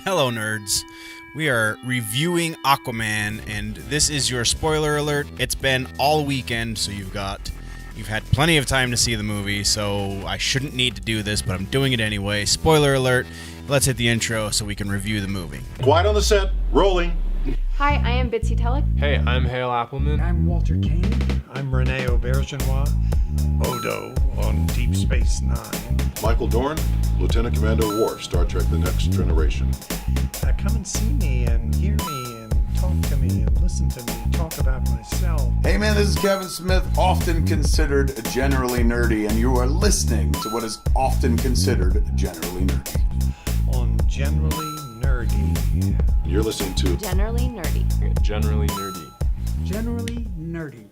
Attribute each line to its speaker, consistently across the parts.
Speaker 1: Hello, nerds. We are reviewing Aquaman, and this is your spoiler alert. It's been all weekend, so you've had plenty of time to see the movie, so I shouldn't need to do this, but I'm doing it anyway. Spoiler alert. Let's hit the intro so we can review the movie.
Speaker 2: Quiet on the set. Rolling.
Speaker 3: Hi, I am Bitsy Telek.
Speaker 4: Hey, I'm Hale Appleman.
Speaker 5: I'm Walter Kane.
Speaker 6: I'm Rene Aubergenois. Odo on Deep Space Nine.
Speaker 2: Michael Dorn, Lieutenant Commander Worf, Star Trek The Next Generation.
Speaker 6: Come and see me and hear me and talk to me and listen to me talk about myself.
Speaker 7: Hey man, this is Kevin Smith, often considered generally nerdy, and you are listening to what is often considered generally nerdy.
Speaker 6: On Generally Nerdy.
Speaker 2: You're listening to
Speaker 3: Generally nerdy.
Speaker 4: Generally nerdy.
Speaker 5: Generally nerdy.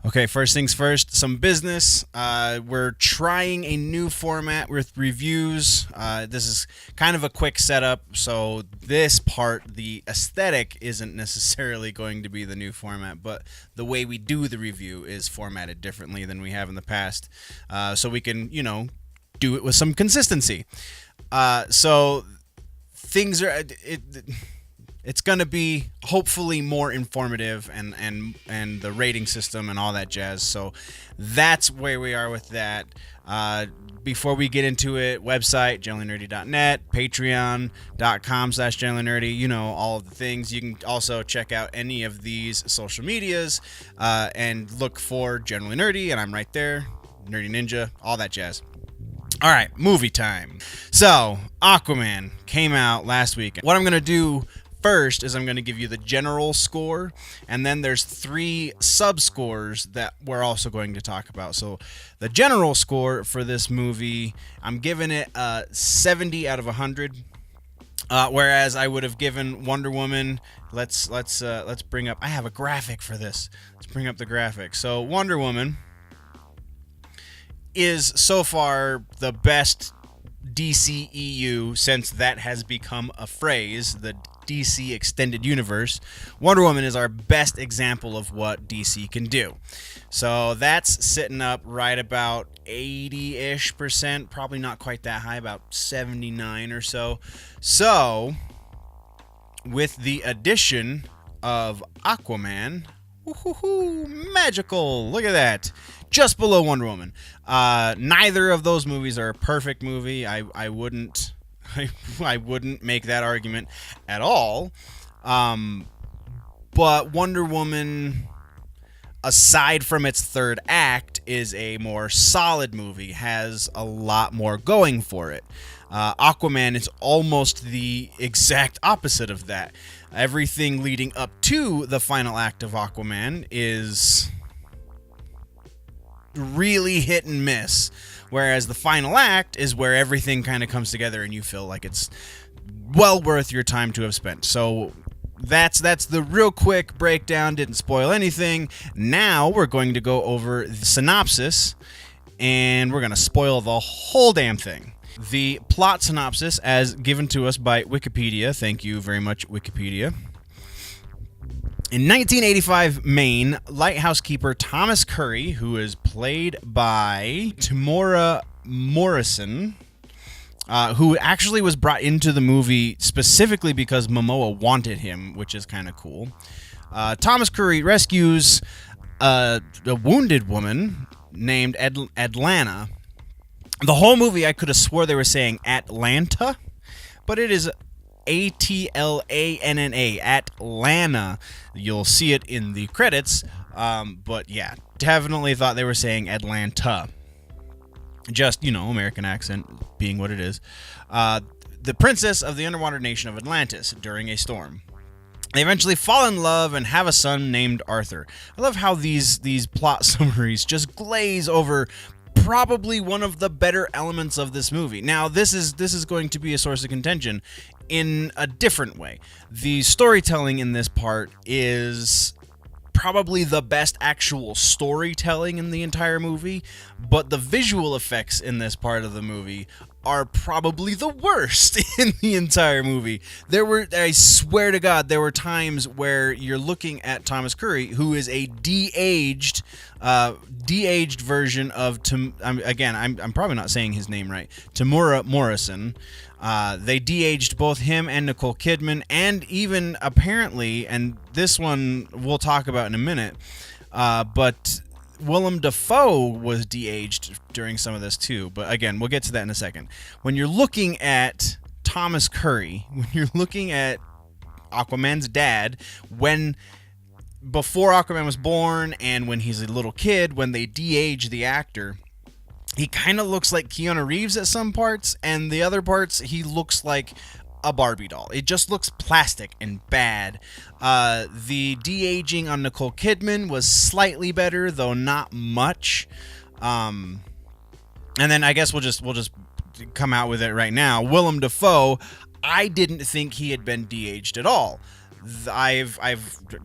Speaker 1: Okay, first things first, some business. We're trying a new format with reviews. This is kind of a quick setup, so this part, the aesthetic, isn't necessarily going to be the new format, but the way we do the review is formatted differently than we have in the past, so we can, do it with some consistency. So things are... It's going to be hopefully more informative and the rating system and all that jazz. So that's where we are with that. Before we get into it, website, generallynerdy.net, patreon.com/generallynerdy, all of the things. You can also check out any of these social medias and look for Generally Nerdy, and I'm right there, Nerdy Ninja, all that jazz. All right, movie time. So Aquaman came out last week. What I'm going to do first is I'm going to give you the general score, and then there's 3 sub-scores that we're also going to talk about. So the general score for this movie, I'm giving it a 70 out of 100, whereas I would have given Wonder Woman, let's bring up, I have a graphic for this. Let's bring up the graphic. So Wonder Woman is so far the best DCEU, since that has become a phrase, the DC Extended Universe. Wonder Woman is our best example of what DC can do. So that's sitting up right about 80-ish%, probably not quite that high, about 79 or so. So with the addition of Aquaman, magical, look at that, just below Wonder Woman. Neither of those movies are a perfect movie. I wouldn't make that argument at all. But Wonder Woman, aside from its third act, is a more solid movie, has a lot more going for it. Aquaman is almost the exact opposite of that. Everything leading up to the final act of Aquaman is really hit and miss, whereas the final act is where everything kind of comes together and you feel like it's well worth your time to have spent. So that's the real quick breakdown. Didn't spoil anything. Now we're going to go over the synopsis, and we're going to spoil the whole damn thing. The plot synopsis, as given to us by Wikipedia, thank you very much, Wikipedia. In 1985 Maine, lighthouse keeper Thomas Curry, who is played by Tamora Morrison, who actually was brought into the movie specifically because Momoa wanted him, which is kind of cool. Thomas Curry rescues a wounded woman named Atlanta. The whole movie I could have swore they were saying Atlanta, but it is Atlanna, Atlanta. You'll see it in the credits, but yeah, definitely thought they were saying Atlanta. Just, American accent being what it is. The princess of the underwater nation of Atlantis during a storm. They eventually fall in love and have a son named Arthur. I love how these plot summaries just glaze over probably one of the better elements of this movie. Now, this is going to be a source of contention in a different way. The storytelling in this part is probably the best actual storytelling in the entire movie, but the visual effects in this part of the movie are probably the worst in the entire movie. I swear to God, there were times where you're looking at Thomas Curry, who is a de-aged version of, I'm probably not saying his name right, Tamora Morrison, They de-aged both him and Nicole Kidman, and even apparently, and this one we'll talk about in a minute, but Willem Dafoe was de-aged during some of this too. But again, we'll get to that in a second. When you're looking at Thomas Curry, when you're looking at Aquaman's dad, before Aquaman was born and when he's a little kid, when they de-age the actor, he kind of looks like Keanu Reeves at some parts, and the other parts he looks like a Barbie doll. It just looks plastic and bad. The de-aging on Nicole Kidman was slightly better, though not much. And then I guess we'll just come out with it right now. Willem Dafoe, I didn't think he had been de-aged at all. I've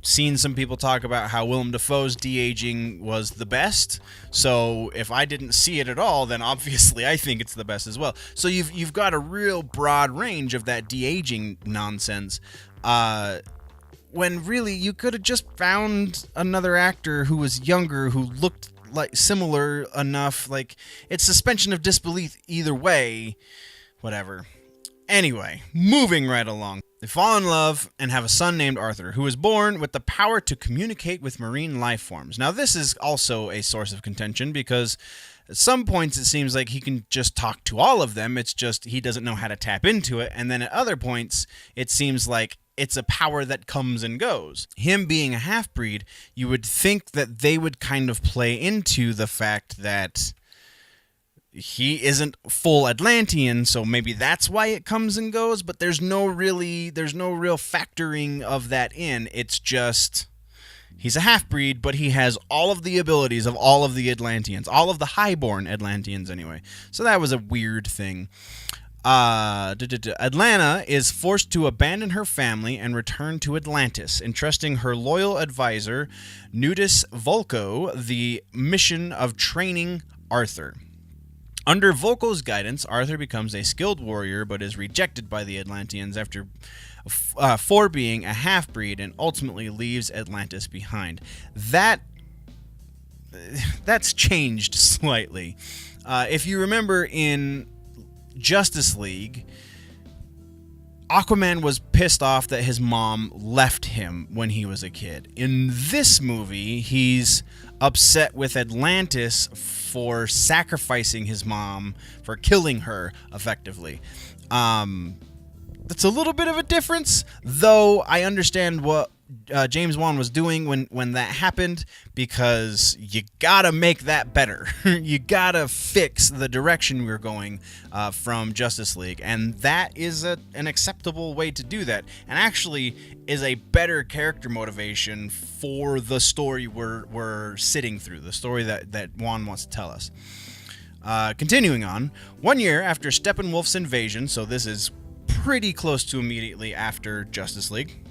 Speaker 1: seen some people talk about how Willem Dafoe's de-aging was the best. So if I didn't see it at all, then obviously I think it's the best as well. So you've got a real broad range of that de-aging nonsense. When really you could have just found another actor who was younger, who looked like similar enough. Like, it's suspension of disbelief either way. Whatever. Anyway, moving right along. They fall in love and have a son named Arthur, who is born with the power to communicate with marine life forms. Now, this is also a source of contention because at some points it seems like he can just talk to all of them. It's just he doesn't know how to tap into it. And then at other points, it seems like it's a power that comes and goes. Him being a half-breed, you would think that they would kind of play into the fact that he isn't full Atlantean, so maybe that's why it comes and goes, but there's no real factoring of that in. It's just he's a half-breed, but he has all of the abilities of all of the Atlanteans, all of the highborn Atlanteans anyway. So that was a weird thing. Atlanta is forced to abandon her family and return to Atlantis, entrusting her loyal advisor, Nudis Volko, the mission of training Arthur. Under Volko's guidance, Arthur becomes a skilled warrior, but is rejected by the Atlanteans for being a half-breed, and ultimately leaves Atlantis behind. That's changed slightly. If you remember in Justice League, Aquaman was pissed off that his mom left him when he was a kid. In this movie, he's upset with Atlantis for sacrificing his mom, for killing her, effectively. That's a little bit of a difference, though I understand what James Wan was doing when that happened, because you gotta make that better. You gotta fix the direction we're going from Justice League, and that is an acceptable way to do that, and actually is a better character motivation for the story we're sitting through, the story that Wan wants to tell us. Continuing on, 1 year after Steppenwolf's invasion, so this is pretty close to immediately after Justice League,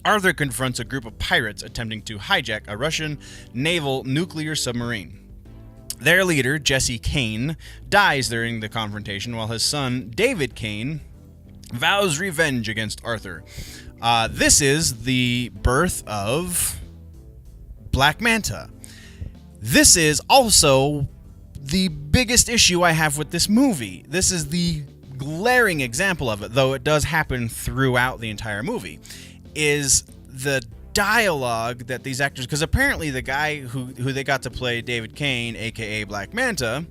Speaker 1: Arthur confronts a group of pirates attempting to hijack a Russian naval nuclear submarine. Their leader, Jesse Kane, dies during the confrontation, while his son, David Kane, vows revenge against Arthur. This is the birth of Black Manta. This is also the biggest issue I have with this movie. This is the glaring example of it, though it does happen throughout the entire movie, is the dialogue that these actors, because apparently the guy who they got to play David Kane, aka Black Manta,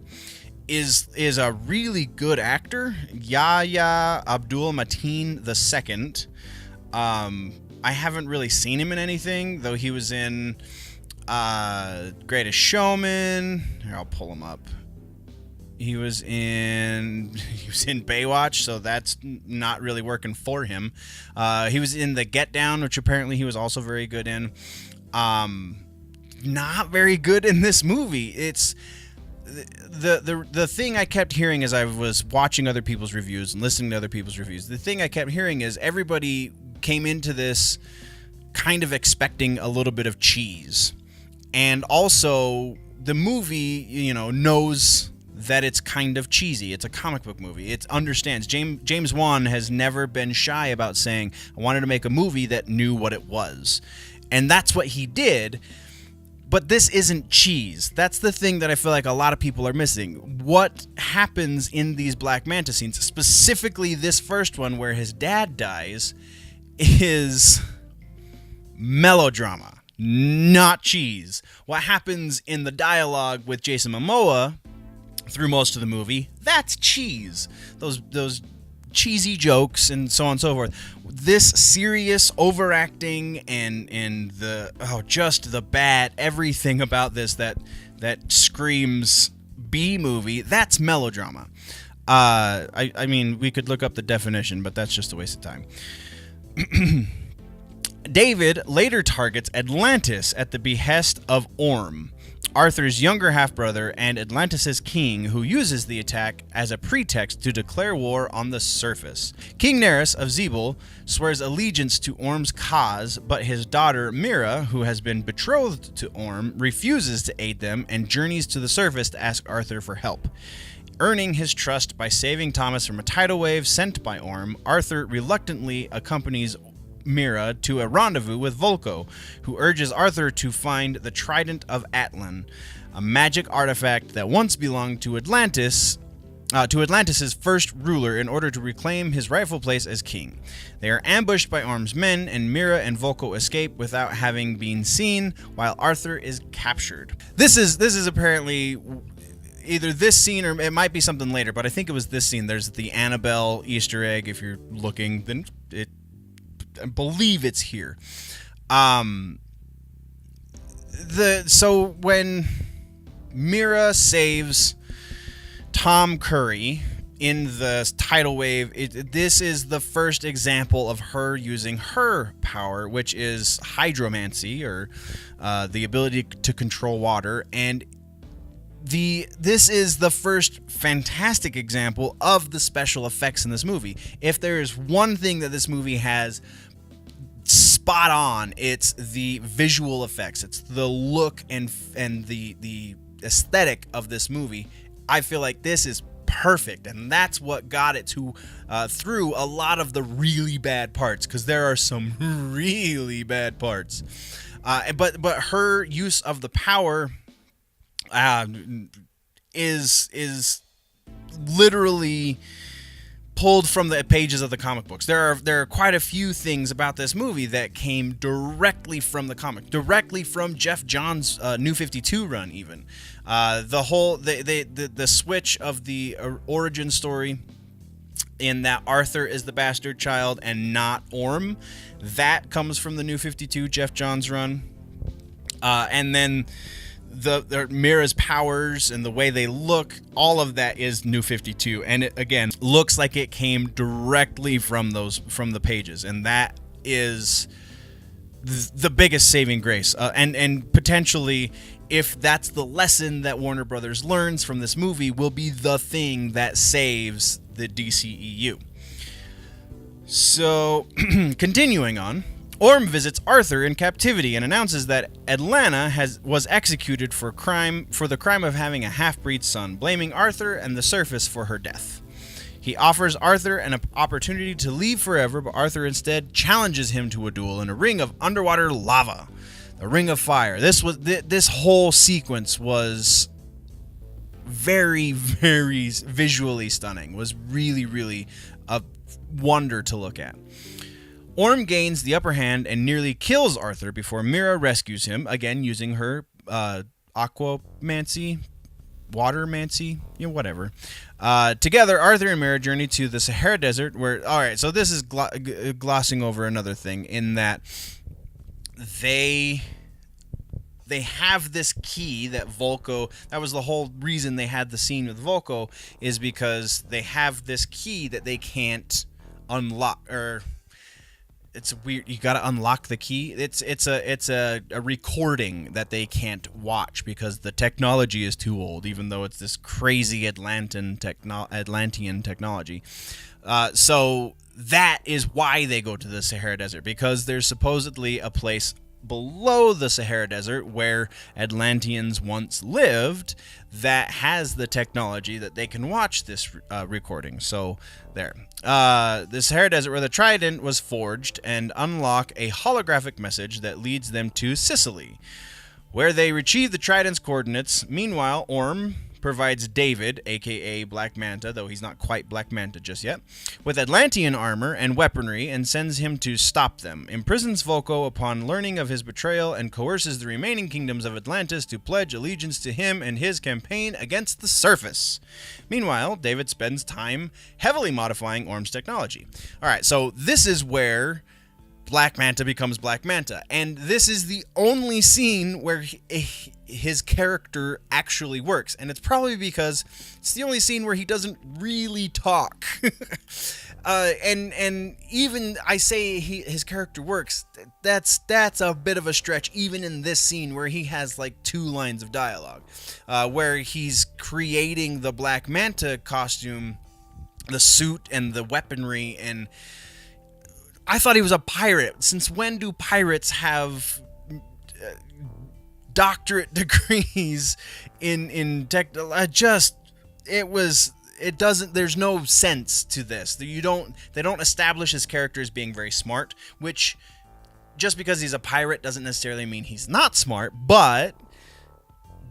Speaker 1: is a really good actor, Yahya Abdul Mateen II. I haven't really seen him in anything, though he was in Greatest Showman. Here, I'll pull him up. He was in Baywatch, so that's not really working for him. He was in The Get Down, which apparently he was also very good in. Not very good in this movie. It's the thing I kept hearing as I was watching other people's reviews and listening to other people's reviews. The thing I kept hearing is everybody came into this kind of expecting a little bit of cheese, and also the movie, knows that it's kind of cheesy. It's a comic book movie. It understands. James Wan has never been shy about saying, I wanted to make a movie that knew what it was. And that's what he did. But this isn't cheese. That's the thing that I feel like a lot of people are missing. What happens in these Black Manta scenes, specifically this first one where his dad dies, is melodrama, not cheese. What happens in the dialogue with Jason Momoa through most of the movie, that's cheese. Those cheesy jokes and so on and so forth. This serious overacting and just the bad everything about this that screams B movie, that's melodrama. I mean, we could look up the definition, but that's just a waste of time. David later targets Atlantis at the behest of Orm, Arthur's younger half-brother and Atlantis' king, who uses the attack as a pretext to declare war on the surface. King Nerys of Zebul swears allegiance to Orm's cause, but his daughter Mira, who has been betrothed to Orm, refuses to aid them and journeys to the surface to ask Arthur for help. Earning his trust by saving Thomas from a tidal wave sent by Orm, Arthur reluctantly accompanies Mira to a rendezvous with Volko, who urges Arthur to find the Trident of Atlan, a magic artifact that once belonged to Atlantis, Atlantis' first ruler, in order to reclaim his rightful place as king. They are ambushed by Orm's men, and Mira and Volko escape without having been seen, while Arthur is captured. This is apparently either this scene or it might be something later, but I think it was this scene. There's the Annabelle Easter egg. If you're looking, then I believe it's here. So when Mira saves Tom Curry in the tidal wave, this is the first example of her using her power, which is hydromancy, or the ability to control water. And this is the first fantastic example of the special effects in this movie. If there is one thing that this movie has spot on, it's the visual effects. It's the look and the aesthetic of this movie. I feel like this is perfect, and that's what got it to through a lot of the really bad parts, because there are some really bad parts. But her use of the power is literally pulled from the pages of the comic books. There are quite a few things about this movie that came directly from the comic, directly from Jeff Johns' New 52 run. Even the switch of the origin story, in that Arthur is the bastard child and not Orm, that comes from the New 52 Jeff Johns run, and then the Mira's powers and the way they look, all of that is New 52, and it again looks like it came directly from the pages, and that is the biggest saving grace, and potentially, if that's the lesson that Warner Brothers learns from this movie, will be the thing that saves the DCEU. So continuing on, Orm visits Arthur in captivity and announces that Atlanta was executed for the crime of having a half-breed son, blaming Arthur and the surface for her death. He offers Arthur an opportunity to leave forever, but Arthur instead challenges him to a duel in a ring of underwater lava, the Ring of Fire. This whole sequence was very, very visually stunning. Was really, really a wonder to look at. Orm gains the upper hand and nearly kills Arthur before Mira rescues him, again using her aquamancy, watermancy, whatever. Together, Arthur and Mira journey to the Sahara Desert, where, alright, so this is glossing over another thing, in that they have this key that Volko, that was the whole reason they had the scene with Volko, is because they have this key that they can't unlock, or it's weird. You got to unlock the key. It's a recording that they can't watch because the technology is too old, even though it's this crazy Atlantean technology. So that is why they go to the Sahara Desert, because there's supposedly a place below the Sahara Desert where Atlanteans once lived that has the technology that they can watch this recording. So there. The Sahara Desert, where the Trident was forged, and unlock a holographic message that leads them to Sicily, where they retrieve the Trident's coordinates. Meanwhile, Orm provides David, aka Black Manta, though he's not quite Black Manta just yet, with Atlantean armor and weaponry and sends him to stop them, imprisons Volko upon learning of his betrayal, and coerces the remaining kingdoms of Atlantis to pledge allegiance to him and his campaign against the surface. Meanwhile, David spends time heavily modifying Orm's technology. Alright, so this is where Black Manta becomes Black Manta, and this is the only scene where his character actually works, and it's probably because it's the only scene where he doesn't really talk. And even I say his character works, that's a bit of a stretch even in this scene where he has like 2 lines of dialogue, where he's creating the Black Manta costume, the suit and the weaponry. And I thought he was a pirate. Since when do pirates have doctorate degrees in tech? There's no sense to this. They don't establish his character as being very smart, which just because he's a pirate doesn't necessarily mean he's not smart, but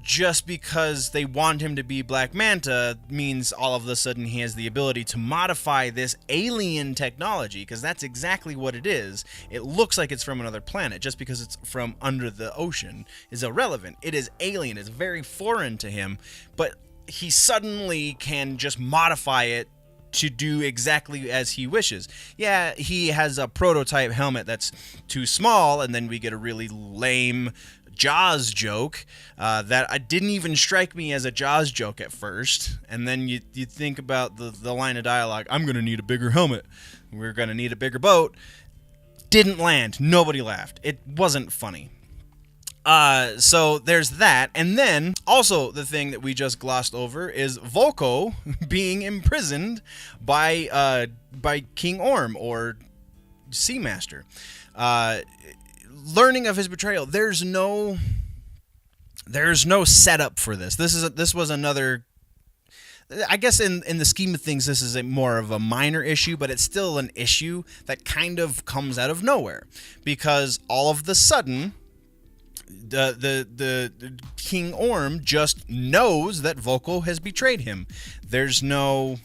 Speaker 1: just because they want him to be Black Manta means all of a sudden he has the ability to modify this alien technology, because that's exactly what it is. It looks like it's from another planet. Just because it's from under the ocean is irrelevant. It is alien. It's very foreign to him, but he suddenly can just modify it to do exactly as he wishes. Yeah, he has a prototype helmet that's too small, and then we get a really lame Jaws joke that didn't even strike me as a Jaws joke at first. And then you think about the line of dialogue, I'm going to need a bigger helmet. We're going to need a bigger boat. Didn't land. Nobody laughed. It wasn't funny. So there's that. And then also the thing that we just glossed over is Volko being imprisoned by King Orm, or Seamaster. Learning of his betrayal. There's no setup for this. This was another, I guess in the scheme of things, this is more of a minor issue, but it's still an issue that kind of comes out of nowhere, because all of the sudden the King Orm just knows that Volko has betrayed him. There's no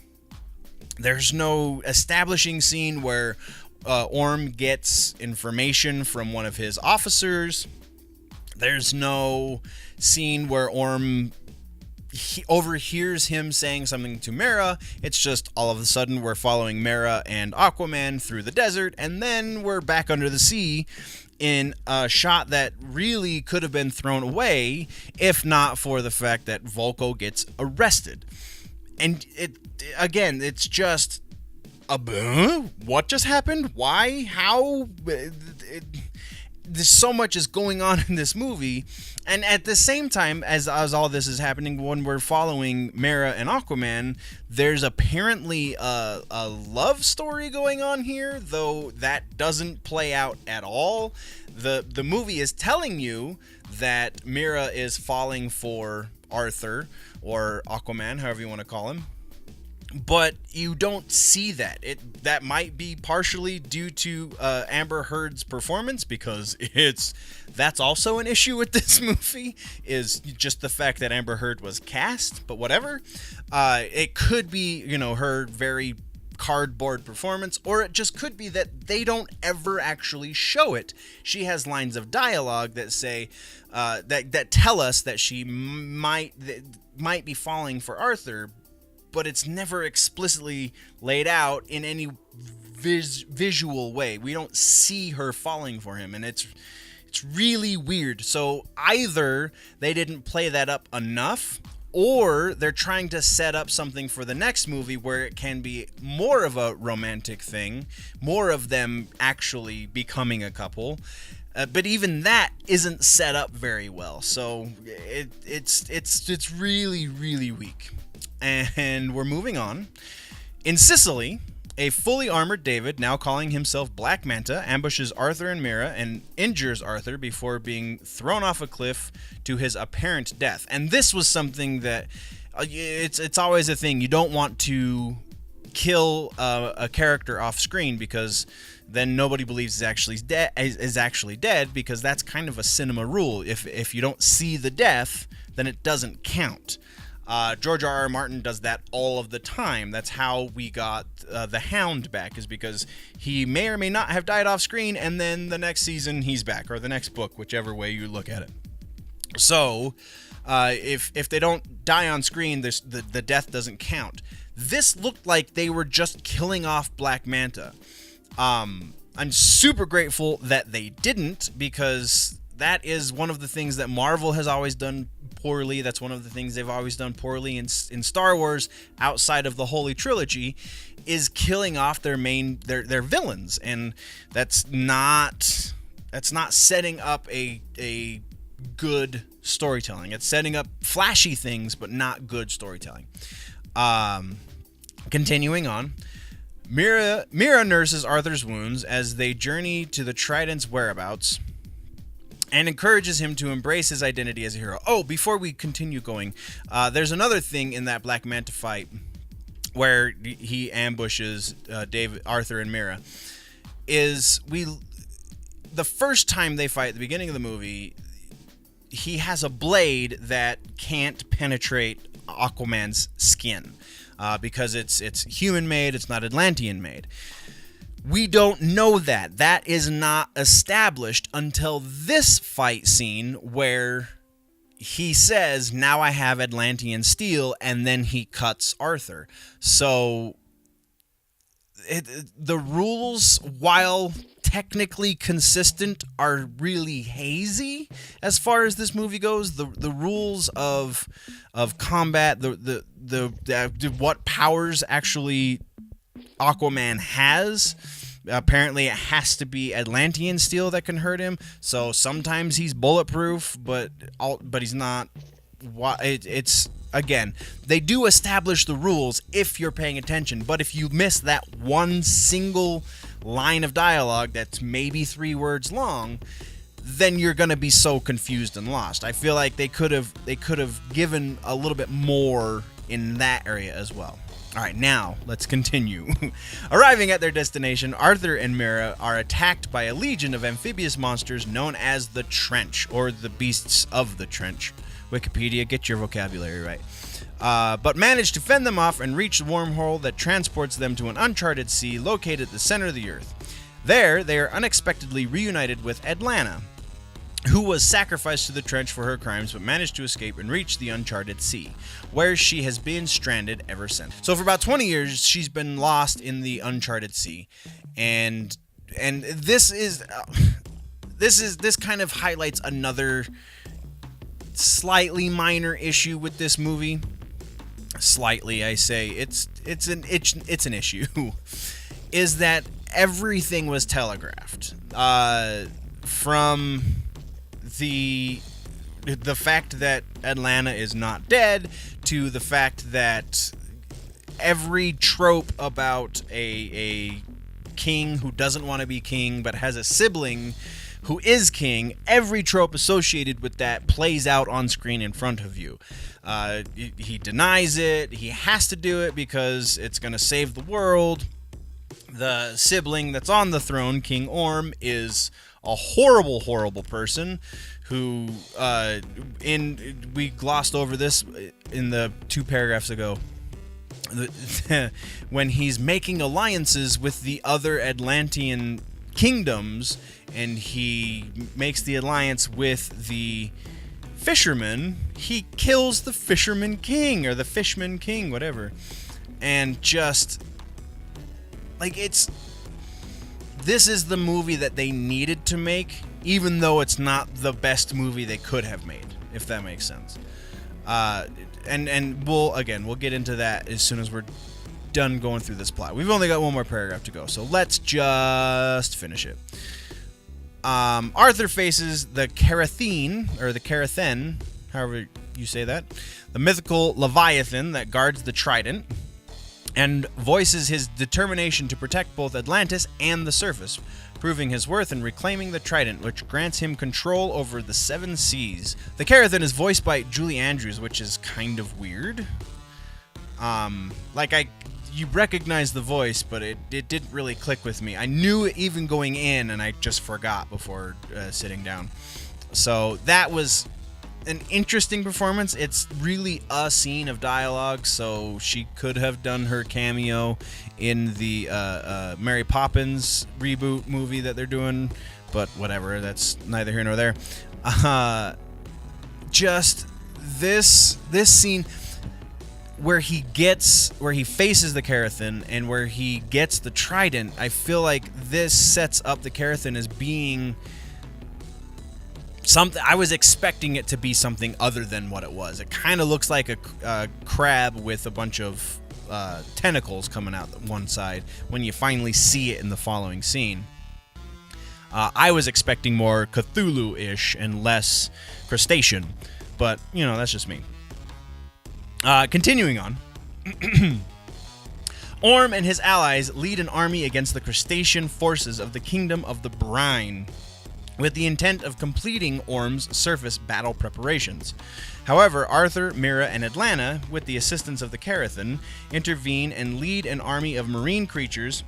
Speaker 1: establishing scene where Orm gets information from one of his officers. There's no scene where Orm overhears him saying something to Mera. It's just all of a sudden we're following Mera and Aquaman through the desert, and then we're back under the sea in a shot that really could have been thrown away if not for the fact that Volko gets arrested. And it's just what just happened? Why? How? There's so much is going on in this movie, and at the same time as all this is happening, when we're following Mera and Aquaman, there's apparently a love story going on here, though that doesn't play out at all. The movie is telling you that Mera is falling for Arthur, or Aquaman, however you want to call him. But you don't see that. That might be partially due to Amber Heard's performance, because that's also an issue with this movie, is just the fact that Amber Heard was cast. But whatever. It could be, her very cardboard performance, or it just could be that they don't ever actually show it. She has lines of dialogue that say that tell us that she might be falling for Arthur, but it's never explicitly laid out in any visual way. We don't see her falling for him, and it's really weird. So either they didn't play that up enough, or they're trying to set up something for the next movie where it can be more of a romantic thing, more of them actually becoming a couple. But even that isn't set up very well. So it's really, really weak. And we're moving on. In Sicily, a fully armored David, now calling himself Black Manta, ambushes Arthur and Mera and injures Arthur before being thrown off a cliff to his apparent death. And this was something that it's always a thing. You don't want to kill a character off screen, because then nobody believes is actually dead, because that's kind of a cinema rule. If you don't see the death, then it doesn't count. George R.R. Martin does that all of the time. That's how we got the Hound back, is because he may or may not have died off screen, and then the next season he's back, or the next book, whichever way you look at it. So, if they don't die on screen, the death doesn't count. This looked like they were just killing off Black Manta. I'm super grateful that they didn't, because that is one of the things that Marvel has always done poorly. That's one of the things they've always done poorly in Star Wars, outside of the Holy Trilogy, is killing off their villains, and that's not setting up a good storytelling. It's setting up flashy things, but not good storytelling. Continuing on, Mira nurses Arthur's wounds as they journey to the Trident's whereabouts, and encourages him to embrace his identity as a hero. Oh, before we continue going, there's another thing in that Black Manta fight where he ambushes Arthur and Mira. The first time they fight at the beginning of the movie, he has a blade that can't penetrate Aquaman's skin, because it's human made, it's not Atlantean made. We don't know that. That is not established until this fight scene, where he says, "Now I have Atlantean steel," and then he cuts Arthur. So the rules, while technically consistent, are really hazy as far as this movie goes. The rules of combat, the what powers actually Aquaman has. Apparently it has to be Atlantean steel that can hurt him. So sometimes he's bulletproof, but he's not. It's again, they do establish the rules if you're paying attention, but if you miss that one single line of dialogue that's maybe 3 words long, then you're going to be so confused and lost. I feel like they could have given a little bit more in that area as well. All right, now let's continue. Arriving at their destination, Arthur and Mira are attacked by a legion of amphibious monsters known as the Trench, or the Beasts of the Trench. Wikipedia, get your vocabulary right. But manage to fend them off and reach the wormhole that transports them to an uncharted sea located at the center of the earth. There, they are unexpectedly reunited with Atlanta, who was sacrificed to the Trench for her crimes, but managed to escape and reach the uncharted sea, where she has been stranded ever since. So for about 20 years, she's been lost in the uncharted sea, and this kind of highlights another slightly minor issue with this movie. Slightly, I say. It's an issue. Is that everything was telegraphed. From the fact that Atlanta is not dead, to the fact that every trope about a king who doesn't want to be king but has a sibling who is king, every trope associated with that plays out on screen in front of you. He denies it. He has to do it because it's going to save the world. The sibling that's on the throne, King Orm, is a horrible, horrible person who, we glossed over this in the 2 paragraphs ago, when he's making alliances with the other Atlantean kingdoms, and he makes the alliance with the fisherman, he kills the fisherman king, or the fishman king, whatever. And just, like, this is the movie that they needed to make, even though it's not the best movie they could have made, if that makes sense. And we'll get into that as soon as we're done going through this plot. We've only got 1 more paragraph to go, so let's just finish it. Arthur faces the Carathen, or the Carathen, however you say that, the mythical Leviathan that guards the Trident, and voices his determination to protect both Atlantis and the surface, proving his worth and reclaiming the Trident, which grants him control over the 7 seas. The Carathen is voiced by Julie Andrews, which is kind of weird. you recognize the voice, but it didn't really click with me. I knew it even going in, and I just forgot before sitting down. So that was an interesting performance. It's really a scene of dialogue, so she could have done her cameo in the Mary Poppins reboot movie that they're doing, but whatever, that's neither here nor there. Just this scene where he faces the Carathan and where he gets the trident, I feel like this sets up the Carathan as being something. I was expecting it to be something other than what it was. It kind of looks like a crab with a bunch of tentacles coming out one side when you finally see it in the following scene. I was expecting more Cthulhu-ish and less crustacean, but, you know, that's just me. Continuing on. Orm and his allies lead an army against the crustacean forces of the Kingdom of the Brine, with the intent of completing Orm's surface battle preparations. However, Arthur, Mira, and Atlanta, with the assistance of the Carathan, intervene and lead an army of marine creatures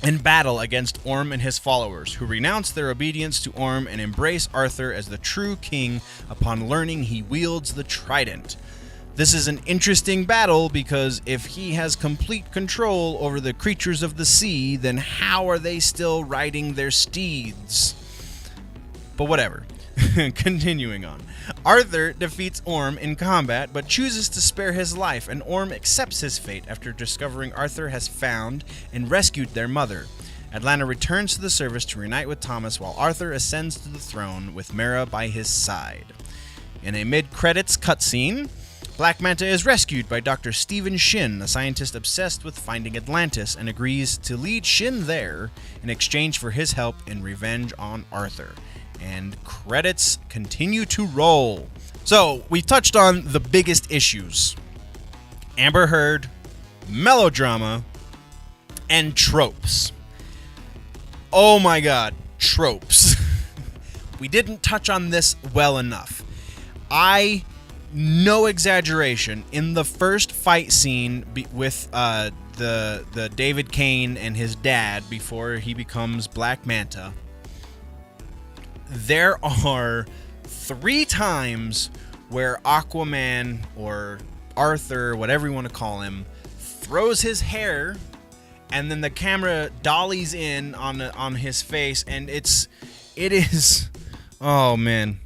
Speaker 1: in battle against Orm and his followers, who renounce their obedience to Orm and embrace Arthur as the true king upon learning he wields the trident. This is an interesting battle because if he has complete control over the creatures of the sea, then how are they still riding their steeds? But whatever. Continuing on. Arthur defeats Orm in combat, but chooses to spare his life, and Orm accepts his fate after discovering Arthur has found and rescued their mother. Atlanta returns to the service to reunite with Thomas, while Arthur ascends to the throne with Mara by his side. In a mid-credits cutscene, Black Manta is rescued by Dr. Stephen Shin, a scientist obsessed with finding Atlantis, and agrees to lead Shin there in exchange for his help in revenge on Arthur. And credits continue to roll. So, we touched on the biggest issues. Amber Heard, melodrama, and tropes. Oh my god, tropes. We didn't touch on this well enough. No exaggeration, in the first fight scene with the David Kane and his dad before he becomes Black Manta, there are 3 times where Aquaman, or Arthur, whatever you want to call him, throws his hair, and then the camera dollies in on his face, and it is, oh man,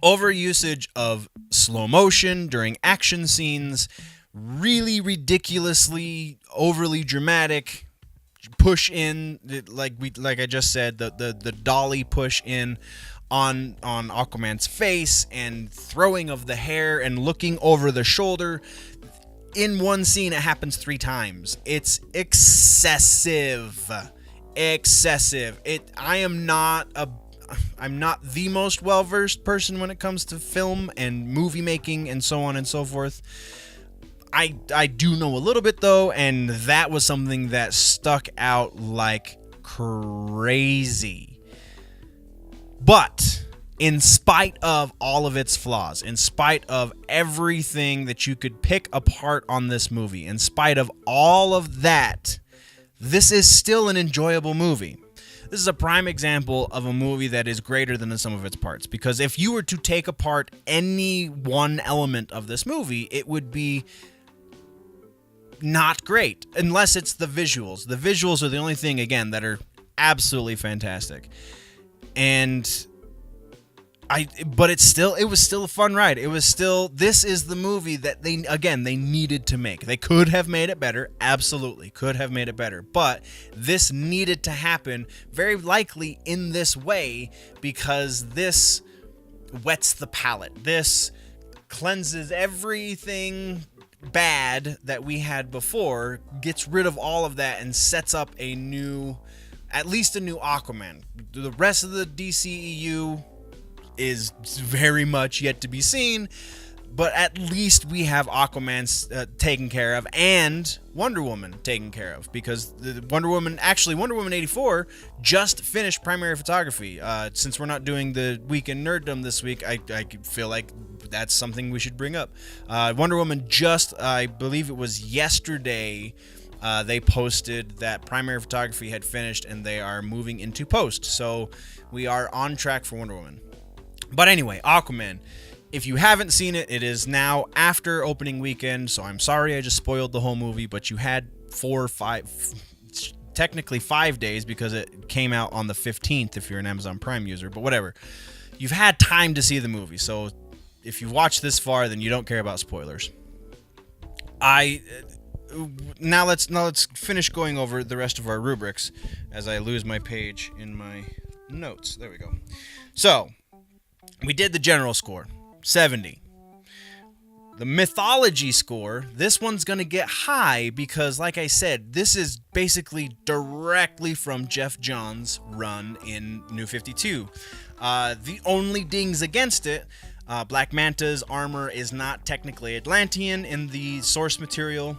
Speaker 1: overusage of slow motion during action scenes, really ridiculously overly dramatic push in, like I just said, the dolly push in on Aquaman's face, and throwing of the hair and looking over the shoulder. In one scene, it happens 3 times. It's excessive. I'm not the most well-versed person when it comes to film and movie making and so on and so forth. I do know a little bit, though, and that was something that stuck out like crazy. But in spite of all of its flaws, in spite of everything that you could pick apart on this movie, in spite of all of that, this is still an enjoyable movie. This is a prime example of a movie that is greater than the sum of its parts, because if you were to take apart any one element of this movie, it would be not great, unless it's the visuals. The visuals are the only thing, again, that are absolutely fantastic. And but it was still a fun ride. This is the movie that they needed to make. They could have made it better, absolutely could have made it better, but this needed to happen, very likely in this way, because this wets the palate. This cleanses everything bad that we had before, gets rid of all of that, and sets up at least a new Aquaman. The rest of the DCEU is very much yet to be seen, but at least we have Aquaman taken care of, and Wonder Woman taken care of, because Wonder Woman 84 just finished primary photography. Since we're not doing the Weekend Nerddom this week, I feel like that's something we should bring up. Wonder Woman just, I believe it was yesterday, they posted that primary photography had finished and they are moving into post. So we are on track for Wonder Woman. But anyway, Aquaman. If you haven't seen it, it is now after opening weekend, so I'm sorry I just spoiled the whole movie, but you had technically 5 days because it came out on the 15th if you're an Amazon Prime user, but whatever. You've had time to see the movie, so if you've watched this far, then you don't care about spoilers. Now let's finish going over the rest of our rubrics as I lose my page in my notes. There we go. So, we did the general score. 70. The mythology score, this one's going to get high because, like I said, this is basically directly from Jeff Johns' run in New 52. The only dings against it, Black Manta's armor is not technically Atlantean in the source material,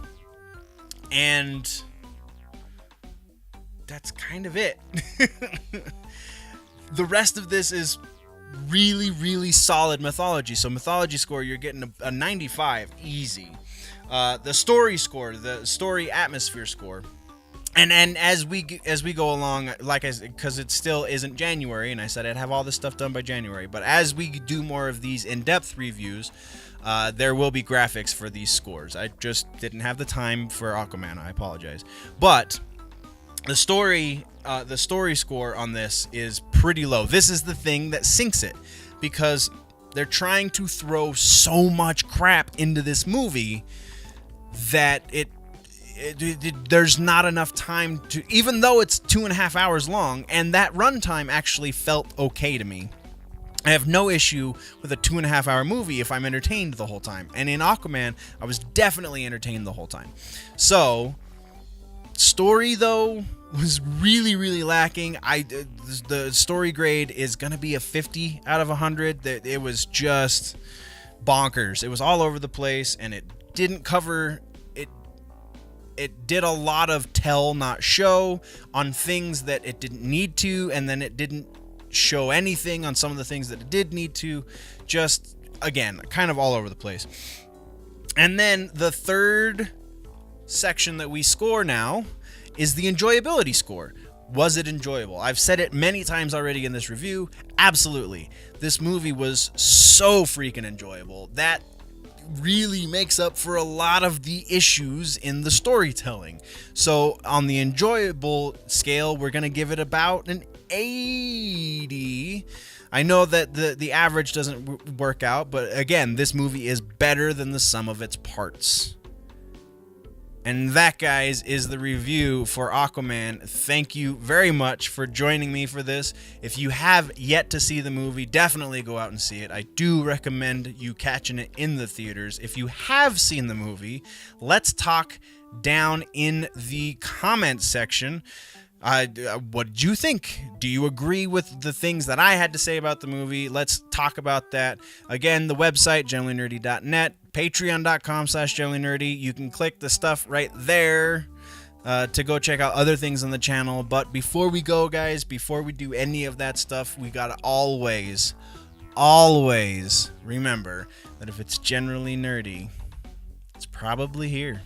Speaker 1: and that's kind of it. The rest of this is really, really solid mythology. So mythology score, you're getting a 95 easy. The story score, the story atmosphere score, and as we go along, like I said, because it still isn't January, and I said I'd have all this stuff done by January. But as we do more of these in-depth reviews, there will be graphics for these scores. I just didn't have the time for Aquaman. I apologize, but the story score on this is pretty low. This is the thing that sinks it, because they're trying to throw so much crap into this movie that there's not enough time to, even though it's 2.5 hours long, and that runtime actually felt okay to me. I have no issue with a 2.5 hour movie if I'm entertained the whole time. And in Aquaman, I was definitely entertained the whole time. So, story though was really, really lacking. The story grade is gonna be a 50 out of 100. It was just bonkers. It was all over the place, and it didn't cover. It did a lot of tell, not show, on things that it didn't need to, and then it didn't show anything on some of the things that it did need to. Just, again, kind of all over the place. And then the third section that we score now is the enjoyability score. Was it enjoyable? I've said it many times already in this review. Absolutely. This movie was so freaking enjoyable. That really makes up for a lot of the issues in the storytelling. So on the enjoyable scale, we're going to give it about an 80. I know that the average doesn't work out, but again, this movie is better than the sum of its parts. And that, guys, is the review for Aquaman. Thank you very much for joining me for this. If you have yet to see the movie, definitely go out and see it. I do recommend you catching it in the theaters. If you have seen the movie, let's talk down in the comments section. What did you think? Do you agree with the things that I had to say about the movie? Let's talk about that. Again, the website, generallynerdy.net, patreon.com/generallynerdy. You can click the stuff right there to go check out other things on the channel. But before we go, guys, before we do any of that stuff, we gotta always remember that if it's generally nerdy, it's probably here.